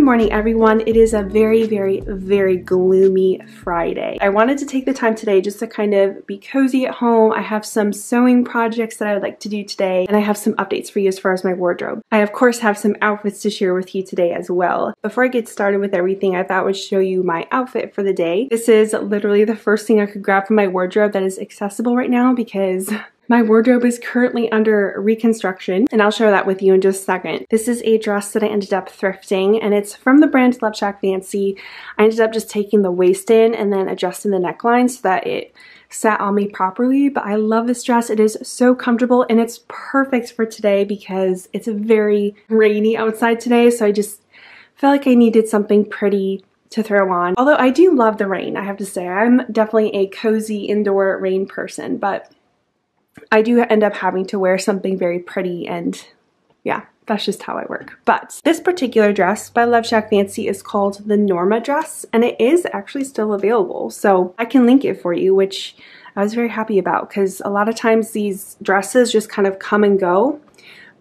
morning, everyone. It is a very gloomy Friday. I wanted to take the time today just to kind of be cozy at home. I have some sewing projects that I would like to do today, and I have some updates for you as far as my wardrobe. I of course have some outfits to share with you today as well. Before I get started with everything, I thought I would show you my outfit for the day. This is literally the first thing I could grab from my wardrobe that is accessible right now because my wardrobe is currently under reconstruction, and I'll share that with you in just a second. This is a dress that I ended up thrifting, and it's from the brand Love Shack Fancy. I ended up just taking the waist in and then adjusting the neckline so that it sat on me properly, but I love this dress. It is so comfortable, and it's perfect for today because it's very rainy outside today, so I just felt like I needed something pretty to throw on. Although I do love the rain, I have to say. I'm definitely a cozy indoor rain person, but I do end up having to wear something very pretty, and yeah, that's just how I work. But this particular dress by Love Shack Fancy is called the Norma dress, and it is actually still available. So I can link it for you, which I was very happy about because a lot of times these dresses just kind of come and go.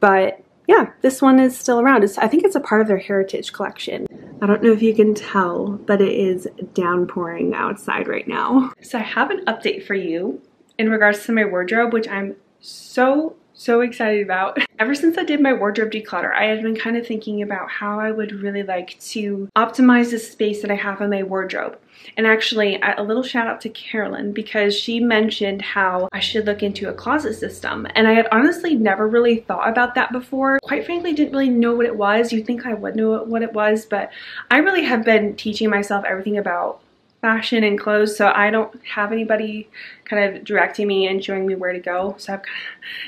But yeah, this one is still around. I think it's a part of their heritage collection. I don't know if you can tell, but it is downpouring outside right now. So I have an update for you in regards to my wardrobe, which I'm so excited about. Ever since I did my wardrobe declutter, I had been kind of thinking about how I would really like to optimize the space that I have in my wardrobe. And actually, a little shout out to Carolyn because she mentioned how I should look into a closet system. And I had honestly never really thought about that before. Quite frankly, didn't really know what it was. You'd think I would know what it was, but I really have been teaching myself everything about fashion and clothes, so I don't have anybody kind of directing me and showing me where to go, so I've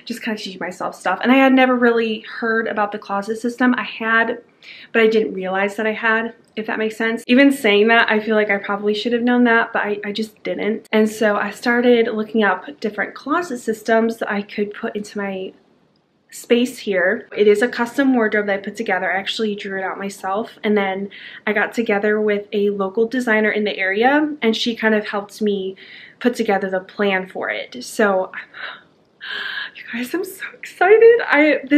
just kind of teaching myself stuff. And I had never really heard about the closet system. I had, but I didn't realize that I had, if that makes sense. Even saying that, I feel like I probably should have known that, but I just didn't. And so I started looking up different closet systems that I could put into my space here. It is a custom wardrobe that I put together. I actually drew it out myself, and then I got together with a local designer in the area, and she kind of helped me put together the plan for it. So you guys, I'm so excited.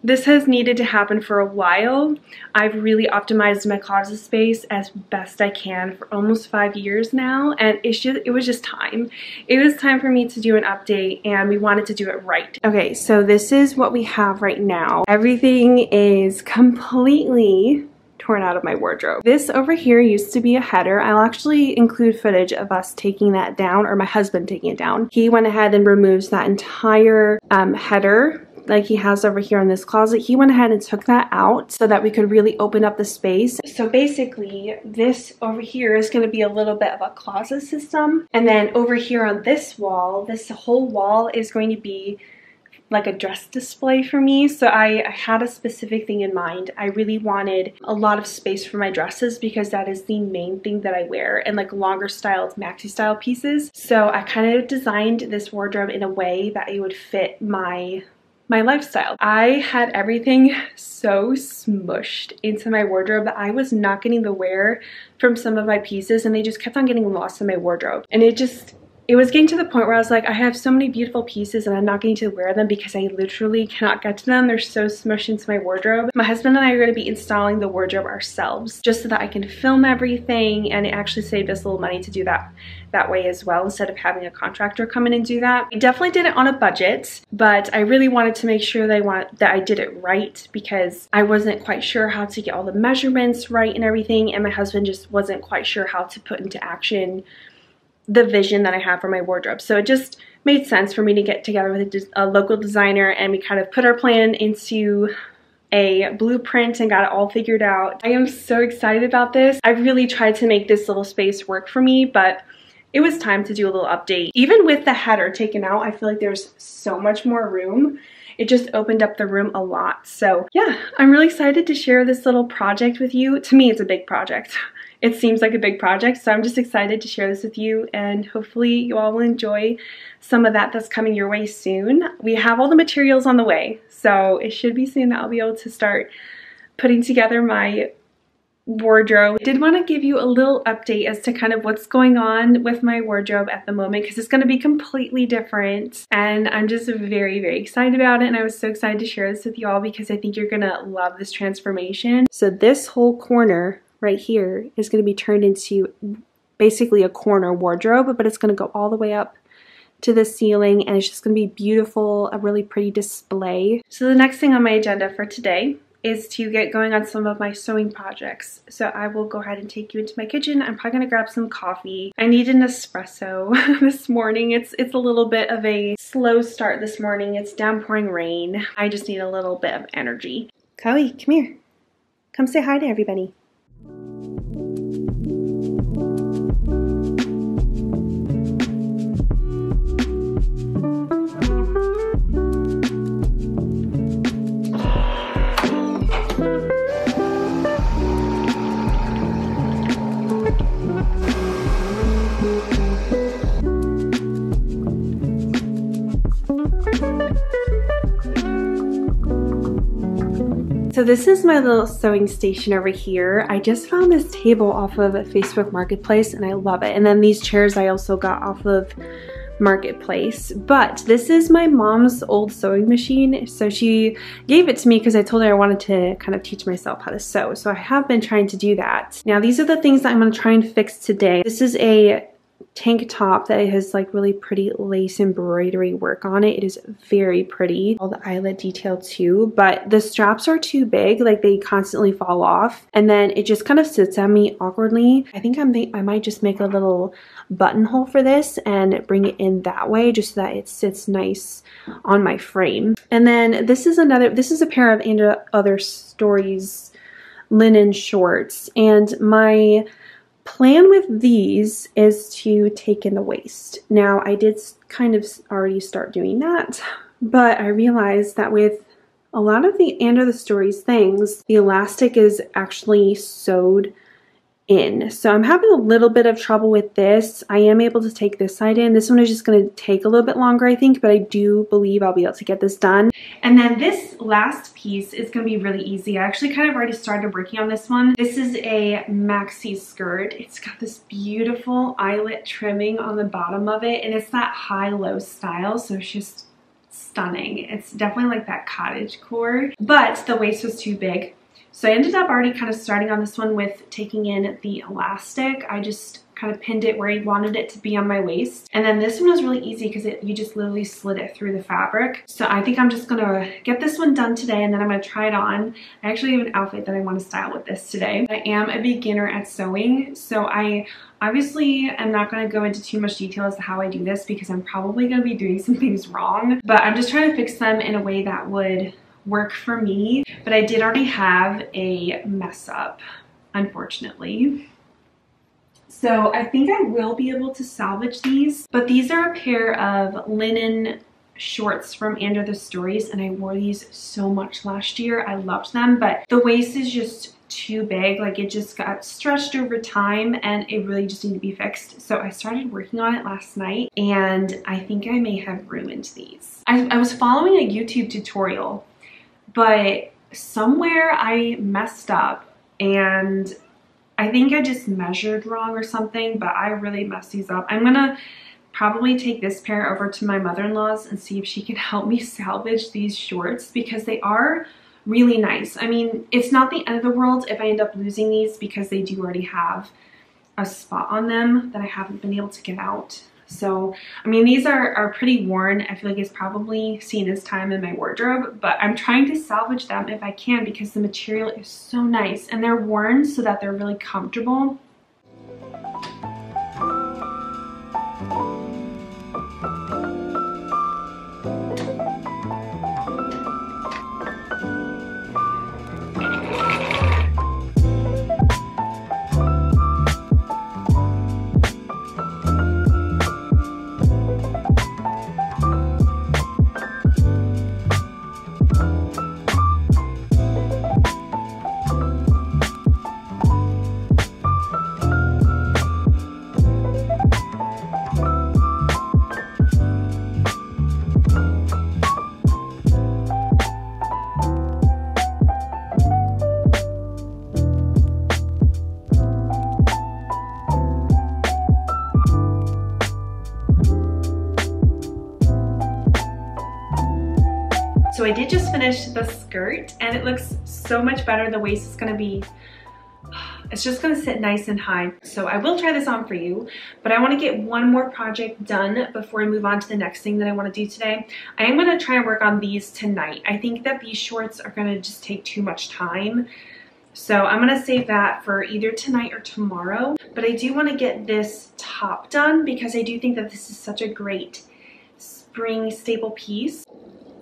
This has needed to happen for a while. I've really optimized my closet space as best I can for almost 5 years now, and it was just time. It was time for me to do an update, and we wanted to do it right. Okay, so this is what we have right now. Everything is completely torn out of my wardrobe. This over here used to be a header. I'll actually include footage of us taking that down, or my husband taking it down. He went ahead and removes that entire header like he has over here in this closet. He went ahead and took that out so that we could really open up the space. So basically this over here is going to be a little bit of a closet system, and then over here on this wall, this whole wall is going to be like a dress display for me. So I had a specific thing in mind. I really wanted a lot of space for my dresses because that is the main thing that I wear, and like longer styled maxi style pieces. So I kind of designed this wardrobe in a way that it would fit my lifestyle. I had everything so smushed into my wardrobe that I was not getting the wear from some of my pieces, and they just kept on getting lost in my wardrobe. And it was getting to the point where I was like, I have so many beautiful pieces and I'm not getting to wear them because I literally cannot get to them. They're so smushed into my wardrobe. My husband and I are going to be installing the wardrobe ourselves just so that I can film everything, and it actually saved us a little money to do that way as well instead of having a contractor come in and do that. We definitely did it on a budget, but I really wanted to make sure that I did it right because I wasn't quite sure how to get all the measurements right and everything, and my husband just wasn't quite sure how to put into action the vision that I have for my wardrobe. So it just made sense for me to get together with a local designer, and we kind of put our plan into a blueprint and got it all figured out. I am so excited about this. I really tried to make this little space work for me, but it was time to do a little update. Even with the header taken out, I feel like there's so much more room. It just opened up the room a lot. So yeah, I'm really excited to share this little project with you. To me, it's a big project. It seems like a big project, so I'm just excited to share this with you, and hopefully you all will enjoy some of that's coming your way soon. We have all the materials on the way, so it should be soon that I'll be able to start putting together my wardrobe. I did want to give you a little update as to kind of what's going on with my wardrobe at the moment, because it's going to be completely different, and I'm just very, very excited about it. And I was so excited to share this with you all because I think you're gonna love this transformation. So this whole corner right here is going to be turned into basically a corner wardrobe, but it's going to go all the way up to the ceiling, and it's just going to be beautiful, a really pretty display. So the next thing on my agenda for today is to get going on some of my sewing projects. So I will go ahead and take you into my kitchen. I'm probably gonna grab some coffee. I need an espresso this morning. It's a little bit of a slow start this morning. It's downpouring rain. I just need a little bit of energy. Chloe, come here. Come say hi to everybody. So this is my little sewing station over here. I just found this table off of Facebook Marketplace and I love it. And then these chairs I also got off of Marketplace. But this is my mom's old sewing machine. So she gave it to me because I told her I wanted to kind of teach myself how to sew. So I have been trying to do that. Now these are the things that I'm going to try and fix today. This is a tank top that has like really pretty lace embroidery work on it. It is very pretty. All the eyelet detail too, but the straps are too big, like they constantly fall off, and then it just kind of sits on me awkwardly. I think I might just make a little buttonhole for this and bring it in that way just so that it sits nice on my frame. And then this is a pair of And Other Stories linen shorts, and my plan with these is to take in the waist. Now I did kind of already start doing that, but I realized that with a lot of the And Other Stories things, the elastic is actually sewed in. So I'm having a little bit of trouble with this. I am able to take this side in. This one is just going to take a little bit longer, I think, but I do believe I'll be able to get this done. And then this last piece is going to be really easy. I actually kind of already started working on this one. This is a maxi skirt. It's got this beautiful eyelet trimming on the bottom of it, and it's that high-low style, so it's just stunning. It's definitely like that cottagecore, but the waist was too big. So I ended up already kind of starting on this one with taking in the elastic. I just kind of pinned it where I wanted it to be on my waist. And then this one was really easy because you just literally slid it through the fabric. So I think I'm just gonna get this one done today, and then I'm gonna try it on. I actually have an outfit that I want to style with this today. I am a beginner at sewing, so I obviously am not going to go into too much detail as to how I do this because I'm probably going to be doing some things wrong. But I'm just trying to fix them in a way that would work for me. But I did already have a mess up, unfortunately. So I think I will be able to salvage these. But these are a pair of linen shorts from And Other Stories, and I wore these so much last year. I loved them, but the waist is just too big. Like it just got stretched over time and it really just needed to be fixed. So I started working on it last night, and I think I may have ruined these. I was following a YouTube tutorial, but somewhere I messed up, and I think I just measured wrong or something, but I really messed these up. I'm gonna probably take this pair over to my mother-in-law's and see if she can help me salvage these shorts because they are really nice. I mean, it's not the end of the world if I end up losing these because they do already have a spot on them that I haven't been able to get out. So, I mean, these are pretty worn. I feel like it's probably seen its time in my wardrobe, but I'm trying to salvage them if I can because the material is so nice and they're worn so that they're really comfortable. I did just finish the skirt and it looks so much better. The waist is gonna be, it's just gonna sit nice and high. So I will try this on for you, but I wanna get one more project done before I move on to the next thing that I wanna do today. I am gonna try and work on these tonight. I think that these shorts are gonna just take too much time. So I'm gonna save that for either tonight or tomorrow. But I do wanna get this top done because I do think that this is such a great spring staple piece.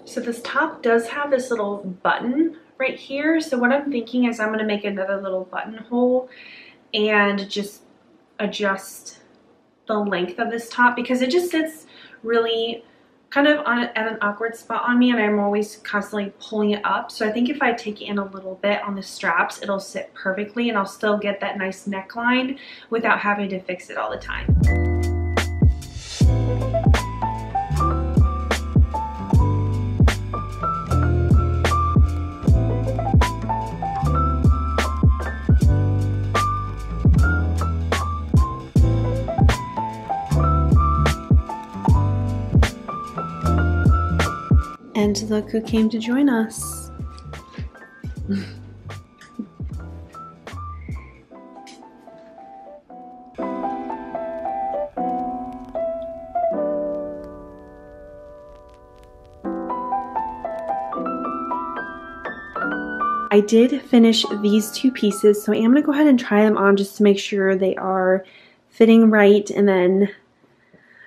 So this top does have this little button right here. So what I'm thinking is I'm gonna make another little buttonhole and just adjust the length of this top because it just sits really kind of at an awkward spot on me and I'm always constantly pulling it up. So I think if I take it in a little bit on the straps, it'll sit perfectly and I'll still get that nice neckline without having to fix it all the time. And look who came to join us. I did finish these two pieces, so I am going to go ahead and try them on just to make sure they are fitting right, and then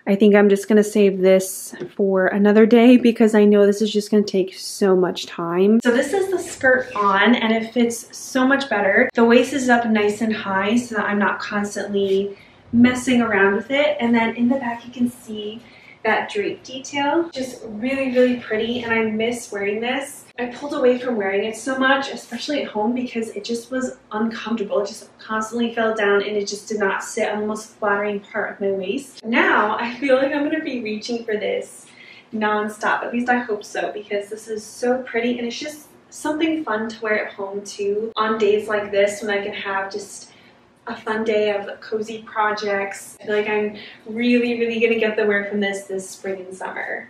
I think I'm just going to save this for another day because I know this is just going to take so much time. So this is the skirt on and it fits so much better. The waist is up nice and high so that I'm not constantly messing around with it. And then in the back you can see that drape detail. Just really, really pretty, and I miss wearing this. I pulled away from wearing it so much, especially at home, because it just was uncomfortable. It just constantly fell down and it just did not sit on the most flattering part of my waist. Now I feel like I'm gonna be reaching for this non-stop, at least I hope so, because this is so pretty and it's just something fun to wear at home too on days like this when I can have just a fun day of cozy projects. I feel like I'm really, really gonna get the wear from this spring and summer.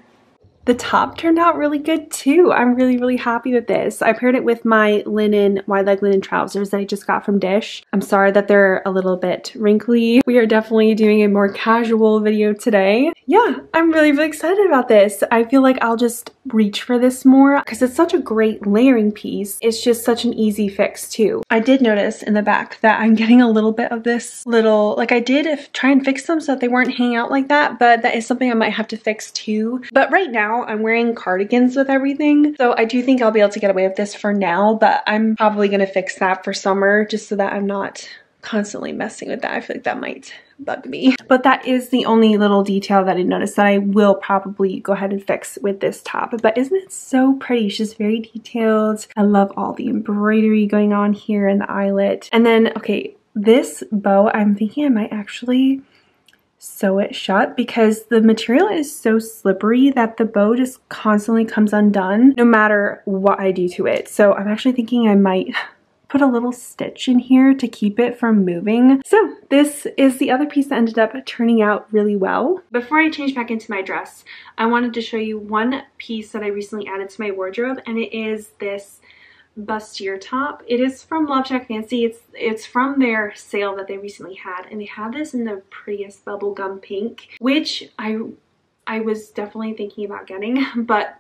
The top turned out really good too. I'm really, really happy with this. I paired it with my linen, wide leg linen trousers that I just got from Dish. I'm sorry that they're a little bit wrinkly. We are definitely doing a more casual video today. Yeah, I'm really, really excited about this. I feel like I'll just reach for this more because it's such a great layering piece. It's just such an easy fix too. I did notice in the back that I'm getting a little bit of this little, like I did try and fix them so that they weren't hanging out like that, but that is something I might have to fix too. But right now I'm wearing cardigans with everything, so I do think I'll be able to get away with this for now, but I'm probably gonna fix that for summer just so that I'm not constantly messing with that. I feel like that might bug me. But that is the only little detail that I noticed that I will probably go ahead and fix with this top. But isn't it so pretty? It's just very detailed. I love all the embroidery going on here in the eyelet. And then, okay, this bow, I'm thinking I might actually sew it shut because the material is so slippery that the bow just constantly comes undone no matter what I do to it. So I'm actually thinking I might put a little stitch in here to keep it from moving. So this is the other piece that ended up turning out really well. Before I change back into my dress, I wanted to show you one piece that I recently added to my wardrobe, and it is this bustier top. It is from Love Shack Fancy. It's from their sale that they recently had, and they had this in the prettiest bubblegum pink, which I was definitely thinking about getting, but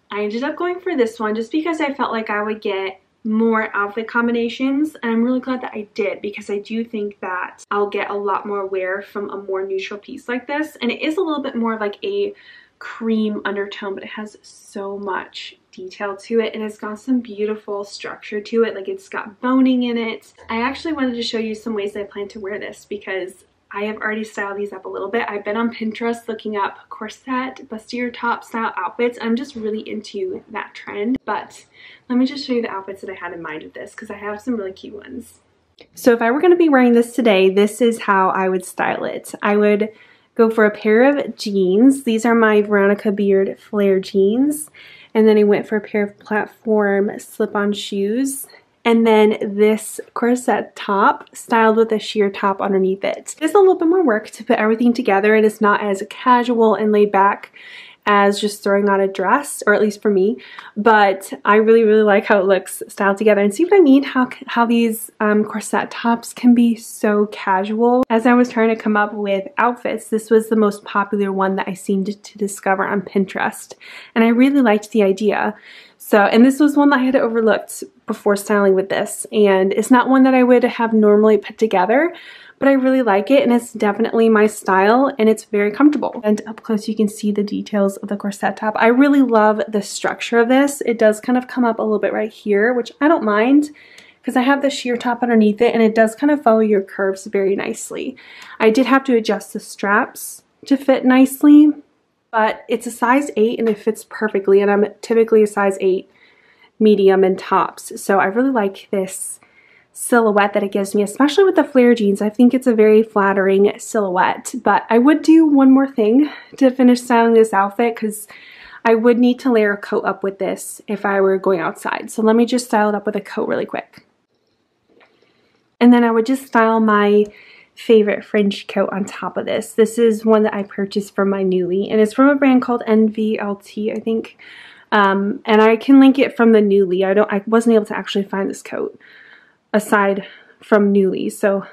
I ended up going for this one just because I felt like I would get more outfit combinations, and I'm really glad that I did because I do think that I'll get a lot more wear from a more neutral piece like this. And it is a little bit more like a cream undertone, but it has so much detail to it, and it's got some beautiful structure to it. Like, it's got boning in it. I actually wanted to show you some ways that I plan to wear this because I have already styled these up a little bit. I've been on Pinterest looking up corset, bustier top style outfits. I'm just really into that trend. But let me just show you the outfits that I had in mind with this because I have some really cute ones. So if I were going to be wearing this today, this is how I would style it. I would go for a pair of jeans. These are my Veronica Beard flare jeans. And then I went for a pair of platform slip-on shoes. And then this corset top styled with a sheer top underneath it. It's a little bit more work to put everything together, and it's not as casual and laid back as just throwing on a dress, or at least for me, but I really like how it looks styled together. And see what I mean, how these corset tops can be so casual. As I was trying to come up with outfits, this was the most popular one that I seemed to discover on Pinterest, and I really liked the idea. So, and this was one that I had overlooked before styling with this, and it's not one that I would have normally put together, but I really like it, and it's definitely my style, and it's very comfortable. And up close you can see the details of the corset top. I really love the structure of this. It does kind of come up a little bit right here, which I don't mind because I have the sheer top underneath it, and it does kind of follow your curves very nicely. I did have to adjust the straps to fit nicely, but it's a size 8 and it fits perfectly, and I'm typically a size 8 medium in tops. So I really like this silhouette that it gives me, especially with the flare jeans. I think it's a very flattering silhouette, but I would do one more thing to finish styling this outfit because I would need to layer a coat up with this if I were going outside. So let me just style it up with a coat really quick. And then I would just style my favorite fringe coat on top of this. This is one that I purchased from my NUULY, and it's from a brand called NVLT, I think. And I can link it from the NUULY. I wasn't able to actually find this coat aside from NUULY, so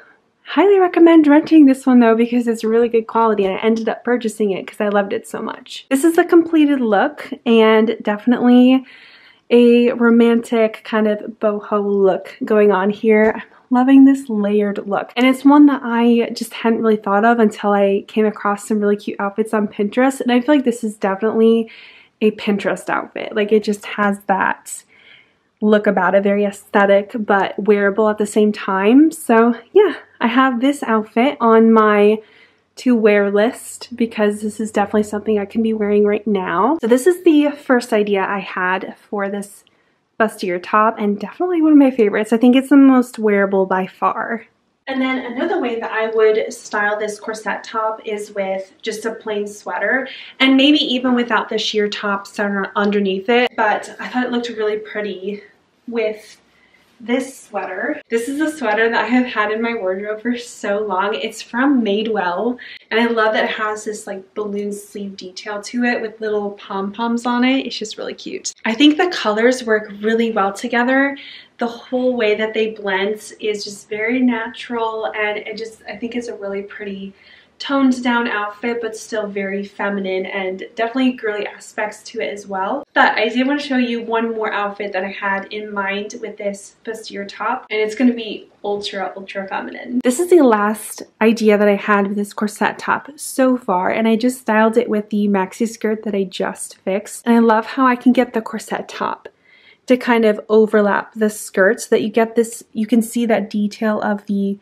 highly recommend renting this one though because it's really good quality, and I ended up purchasing it because I loved it so much. This is the completed look, and definitely a romantic kind of boho look going on here. I'm loving this layered look, and it's one that I just hadn't really thought of until I came across some really cute outfits on Pinterest, and I feel like this is definitely a Pinterest outfit. Like, it just has that look about it, very aesthetic but wearable at the same time. So yeah, I have this outfit on my to wear list because this is definitely something I can be wearing right now. So this is the first idea I had for this bustier top, and definitely one of my favorites. I think it's the most wearable by far. And then another way that I would style this corset top is with just a plain sweater, and maybe even without the sheer top underneath it. But I thought it looked really pretty with this sweater. This is a sweater that I have had in my wardrobe for so long. It's from Madewell, and I love that it has this like balloon sleeve detail to it with little pom-poms on it. It's just really cute. I think the colors work really well together. The whole way that they blend is just very natural, and I think it's a really pretty toned down outfit, but still very feminine, and definitely girly aspects to it as well. But I did want to show you one more outfit that I had in mind with this bustier top, and it's going to be ultra feminine. This is the last idea that I had with this corset top so far, and I just styled it with the maxi skirt that I just fixed. And I love how I can get the corset top to kind of overlap the skirt so that you get this, you can see that detail of the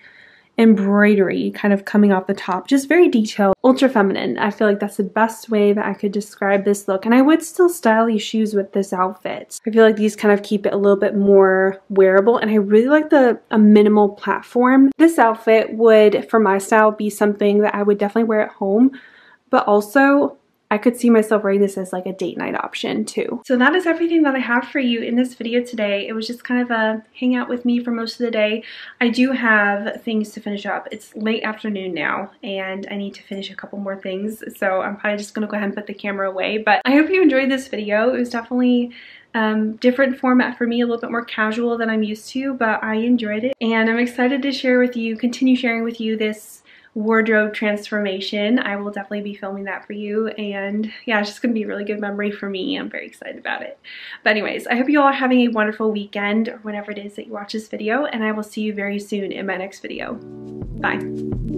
embroidery kind of coming off the top. Just very detailed, ultra feminine. I feel like that's the best way that I could describe this look. And I would still style these shoes with this outfit. I feel like these kind of keep it a little bit more wearable, and I really like a minimal platform. This outfit would, for my style, be something that I would definitely wear at home, but also I could see myself wearing this as like a date night option too. So that is everything that I have for you in this video today. It was just kind of a hang out with me for most of the day. I do have things to finish up. It's late afternoon now, and I need to finish a couple more things. So I'm probably just gonna go ahead and put the camera away. But I hope you enjoyed this video. It was definitely different format for me, a little bit more casual than I'm used to, but I enjoyed it. And I'm excited to share with you, continue sharing with you this wardrobe transformation. I will definitely be filming that for you, and yeah, it's just gonna be a really good memory for me. I'm very excited about it. But anyways, I hope you all are having a wonderful weekend or whenever it is that you watch this video, and I will see you very soon in my next video. Bye.